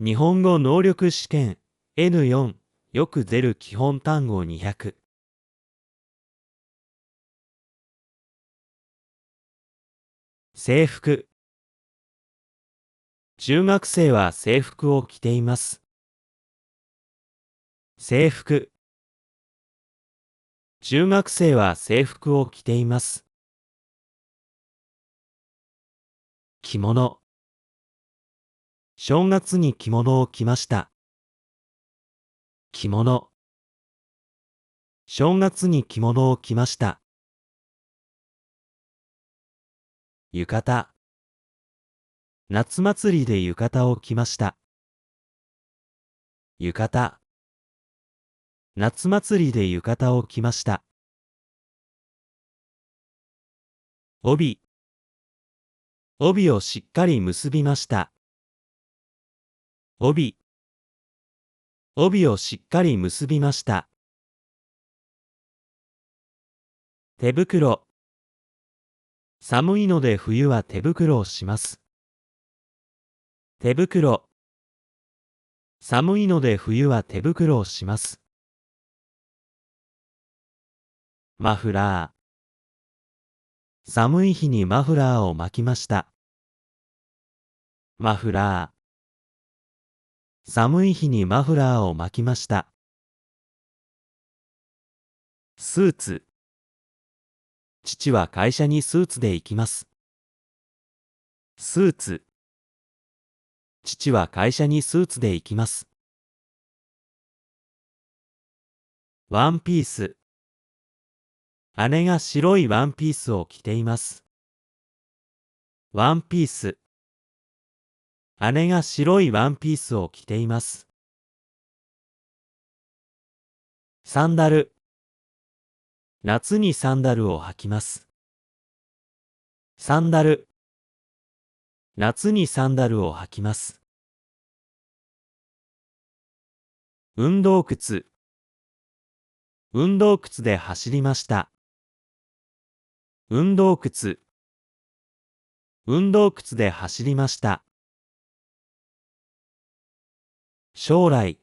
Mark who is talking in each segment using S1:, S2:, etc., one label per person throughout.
S1: 日本語能力試験 N4 よく出る基本単語200。制服。中学生は制服を着ています。制服。中学生は制服を着ています。着物。正月に着物を着ました。着物。正月に着物を着ました。浴衣。夏祭りで浴衣を着ました。浴衣。夏祭りで浴衣を着ました。帯。帯をしっかり結びました。帯。帯をしっかり結びました。手袋。寒いので冬は手袋をします。手袋。寒いので冬は手袋をします。マフラー。寒い日にマフラーを巻きました。マフラー。寒い日にマフラーを巻きました。スーツ。父は会社にスーツで行きます。スーツ。父は会社にスーツで行きます。ワンピース。姉が白いワンピースを着ています。ワンピース。姉が白いワンピースを着ています。サンダル。夏にサンダルを履きます。サンダル。夏にサンダルを履きます。運動靴。運動靴で走りました。運動靴。運動靴で走りました。将来。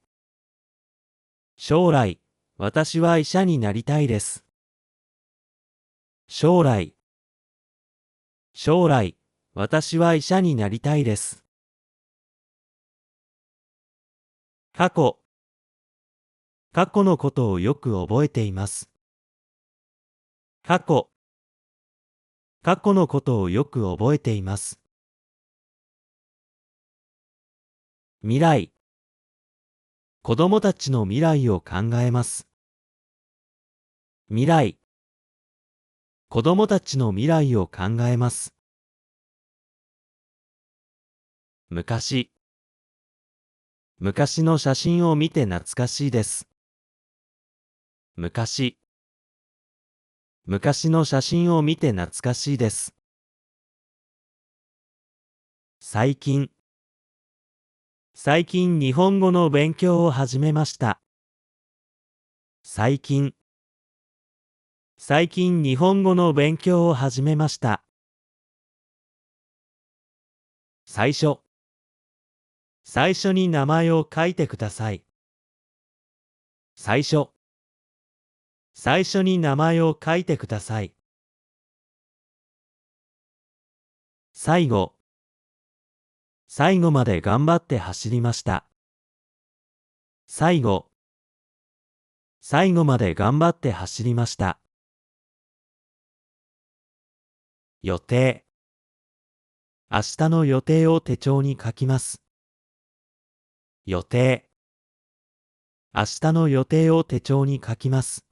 S1: 将来、私は医者になりたいです。将来。将来、私は医者になりたいです。過去。過去のことをよく覚えています。過去。過去のことをよく覚えています。未来。子供たちの未来を考えます。未来。子供たちの未来を考えます。昔。昔の写真を見て懐かしいです。昔。昔の写真を見て懐かしいです。最近。最近日本語の勉強を始めました。最近。最近日本語の勉強を始めました。最初。最初に名前を書いてください。最初。最初に名前を書いてください。最後。最後まで頑張って走りました。最後。最後まで頑張って走りました。予定。明日の予定を手帳に書きます。予定。明日の予定を手帳に書きます。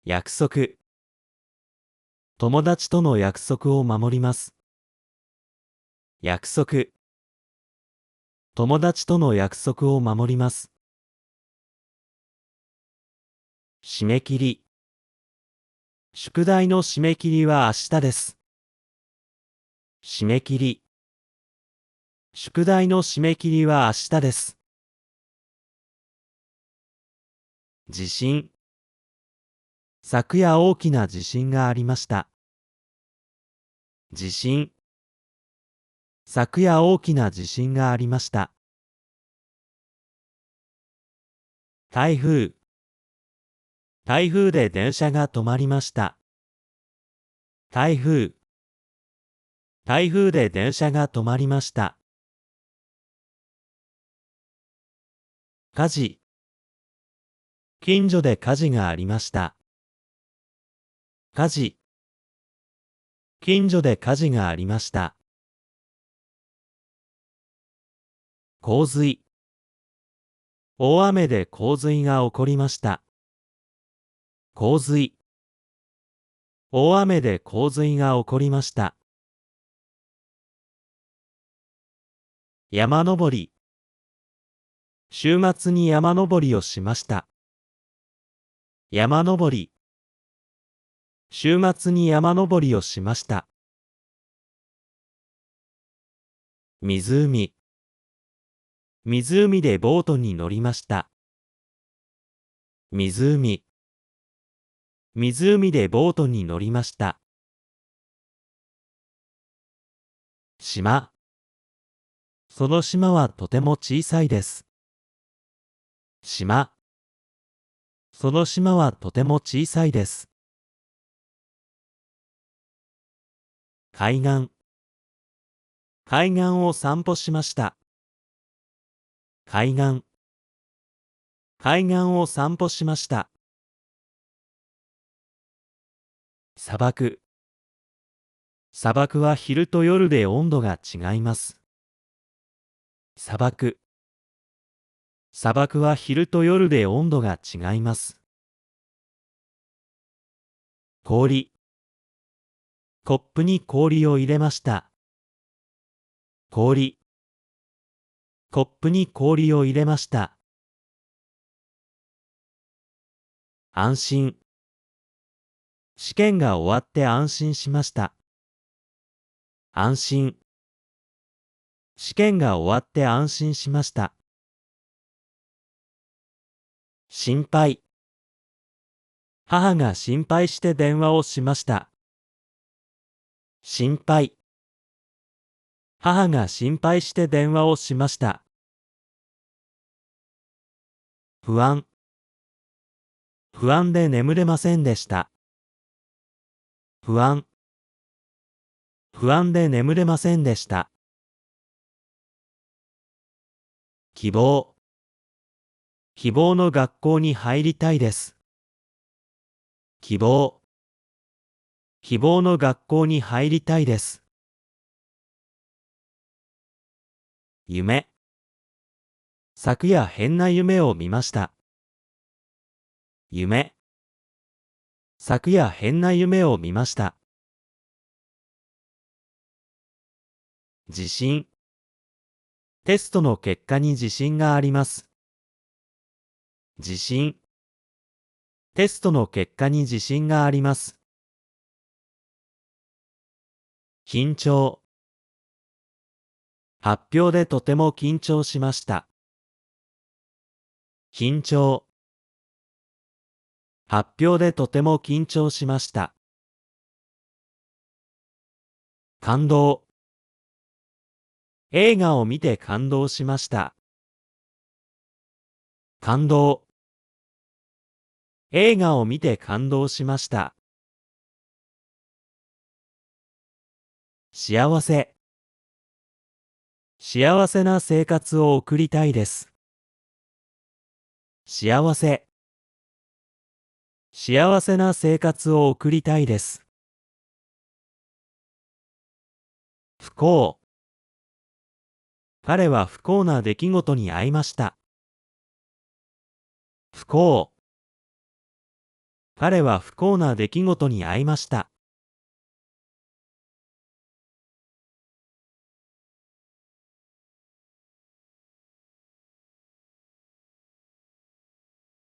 S1: 約束。友達との約束を守ります。約束。友達との約束を守ります。締め切り。宿題の締め切りは明日です。締め切り。宿題の締め切りは明日です。地震。昨夜大きな地震がありました。地震。昨夜大きな地震がありました。台風。台風で電車が止まりました。台風。台風で電車が止まりました。火事。近所で火事がありました。火事。近所で火事がありました。洪水。大雨で洪水が起こりました。洪水。大雨で洪水が起こりました。山登り。週末に山登りをしました。山登り。週末に山登りをしました。湖。湖でボートに乗りました。湖。湖でボートに乗りました。島。その島はとても小さいです。島。その島はとても小さいです。海岸。海岸を散歩しました。海岸。海岸を散歩しました。砂漠。砂漠は昼と夜で温度が違います。砂漠。砂漠は昼と夜で温度が違います。氷。コップに氷を入れました。氷。コップに氷を入れました。安心。試験が終わって安心しました。安心。試験が終わって安心しました。心配。母が心配して電話をしました。心配。母が心配して電話をしました。不安。不安で眠れませんでした。不安。不安で眠れませんでした。希望。希望の学校に入りたいです。希望。希望の学校に入りたいです。夢。昨夜変な夢を見ました。夢。昨夜変な夢を見ました。自信。テストの結果に自信があります。自信。テストの結果に自信があります。緊張。発表でとても緊張しました。緊張。発表でとても緊張しました。感動。映画を見て感動しました。感動。映画を見て感動しました。幸せ。幸せな生活を送りたいです。幸せ。幸せな生活を送りたいです。不幸。彼は不幸な出来事に遭いました。不幸。彼は不幸な出来事に遭いました。